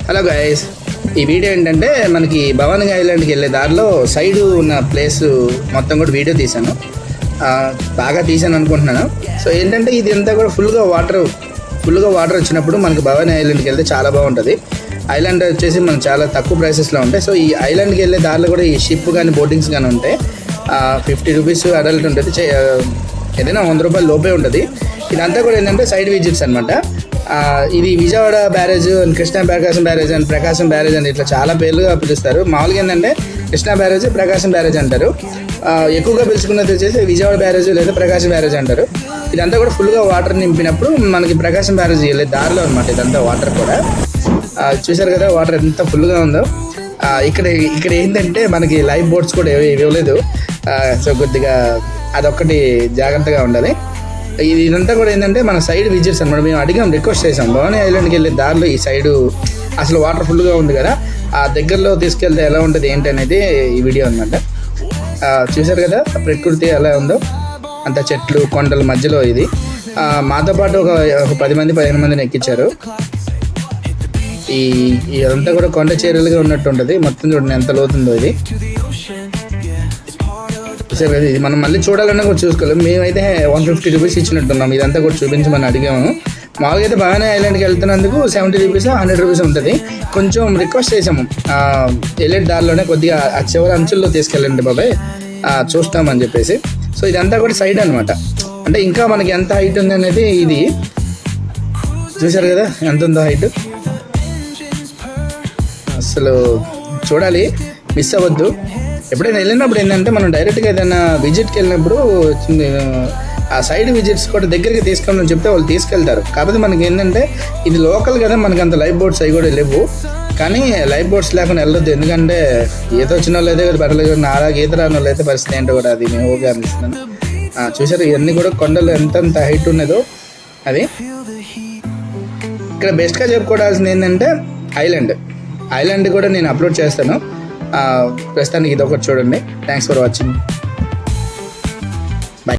Hello guys, ఈ video ఏంటంటే మనకి భవానీ ఐలాండ్కి వెళ్ళే దారిలో సైడ్ ఉన్న ప్లేస్ మొత్తం కూడా వీడియో తీశాను. బాగా తీశాను అనుకుంటున్నాను. సో ఏంటంటే ఇది అంతా కూడా ఫుల్గా వాటర్ వచ్చినప్పుడు మనకి భవానీ ఐలాండ్కి వెళ్తే చాలా బాగుంటుంది. ఐలాండ్ వచ్చేసి మనకు చాలా తక్కువ ప్రైసెస్లో ఉంటాయి. సో ఈ ఐలాండ్కి వెళ్ళే దారిలో కూడా ఈ షిప్ కానీ బోటింగ్స్ కానీ ఉంటాయి. 50 రూపీస్ అడల్ట్ ఉంటుంది, ఏదైనా 100 రూపాయల లోపే ఉంటుంది. ఇదంతా కూడా ఏంటంటే సైడ్ విజిట్స్ అనమాట. ఇది Vijayawada barrage, Krishna Prakasam barrage and Prakasam barrage అని ఇట్లా చాలా పేర్లుగా పిలుస్తారు. మామూలుగా ఏంటంటే కృష్ణా బ్యారేజ్, ప్రకాశం బ్యారేజ్ అంటారు. ఎక్కువగా పిలుచుకున్నది వచ్చేసి విజయవాడ బ్యారేజ్ లేదా ప్రకాశం బ్యారేజ్ అంటారు. ఇదంతా కూడా ఫుల్గా వాటర్ నింపినప్పుడు మనకి ప్రకాశం బ్యారేజ్ వెళ్ళే దారిలో అనమాట ఇదంతా వాటర్ కూడా. చూసారు కదా వాటర్ ఎంత ఫుల్గా ఉందో. ఇక్కడ ఏంటంటే మనకి లైఫ్ బోట్స్ కూడా ఇవ్వలేదు. సో కొద్దిగా అదొక్కటి జాగ్రత్తగా ఉండాలి. ఇదంతా కూడా ఏంటంటే మన సైడ్ విజిట్స్ అనమాట. మేము అడిగాం, రిక్వెస్ట్ చేసాం, భవానీ ఐలాండ్కి వెళ్ళే దారిలో ఈ సైడు అసలు వాటర్ ఫుల్గా ఉంది కదా, ఆ దగ్గరలో తీసుకెళ్తే ఎలా ఉంటుంది ఏంటి అనేది ఈ వీడియో అనమాట. చూసారు కదా ప్రకృతి ఎలా ఉందో, అంత చెట్లు కొండల మధ్యలో ఇది. మాతో పాటు ఒక 10-15 మందిని ఎక్కించారు. ఇదంతా కూడా కొండ చీరలుగా ఉన్నట్టు ఉంటుంది. మొత్తం చూడండి ఎంత లోతుందో ఇది. సరే కదా, ఇది మనం మళ్ళీ చూడాలన్నా కూడా చూసుకోలేము. మేమైతే 150 రూపీస్ ఇచ్చినట్టున్నాం. ఇదంతా కూడా చూపించమని అడిగాము. మామూలుగా అయితే భవానీ ఐలాండ్కి వెళ్తున్నందుకు 70 రూపీస్ 100 రూపీస్ ఉంటుంది. కొంచెం రిక్వెస్ట్ చేసాము, వెళ్ళే దారిలోనే కొద్దిగా ఆ చివరి అంచుల్లో తీసుకెళ్ళండి బాబాయ్, చూస్తామని చెప్పేసి. సో ఇదంతా కూడా సైడ్ అనమాట. అంటే ఇంకా మనకి ఎంత హైట్ ఉంది అనేది ఇది చూసారు కదా, ఎంత ఉందో హైట్. అసలు చూడాలి, మిస్ అవ్వద్దు. ఎప్పుడైనా వెళ్ళినప్పుడు ఏంటంటే మనం డైరెక్ట్గా ఏదైనా విజిట్కి వెళ్ళినప్పుడు ఆ సైడ్ విజిట్స్ కూడా దగ్గరికి తీసుకెళ్ళమని చెప్తే వాళ్ళు తీసుకెళ్తారు. కాకపోతే మనకి ఏంటంటే ఇది లోకల్ కదా, మనకి అంత లైఫ్ బోట్స్ అవి కూడా లేవు. కానీ లైఫ్ బోట్స్ లేకుండా వెళ్ళొద్దు, ఎందుకంటే ఈత వచ్చిన వాళ్ళు అయితే కూడా పర్లేదు, నాలాగా ఈత రాని వాళ్ళు అయితే పరిస్థితి ఏంటో కూడా అది నేను ఓకే అనిపిస్తున్నాను. చూసారు ఇవన్నీ కూడా కొండలు ఎంతంత హైట్ ఉన్నదో అది. ఇక్కడ బెస్ట్గా చెప్పుకోవాల్సింది ఏంటంటే ఐలాండ్ కూడా నేను అప్లోడ్ చేస్తాను. ప్రస్తుతానికి ఇది ఒకటి చూడండి. Thanks for watching.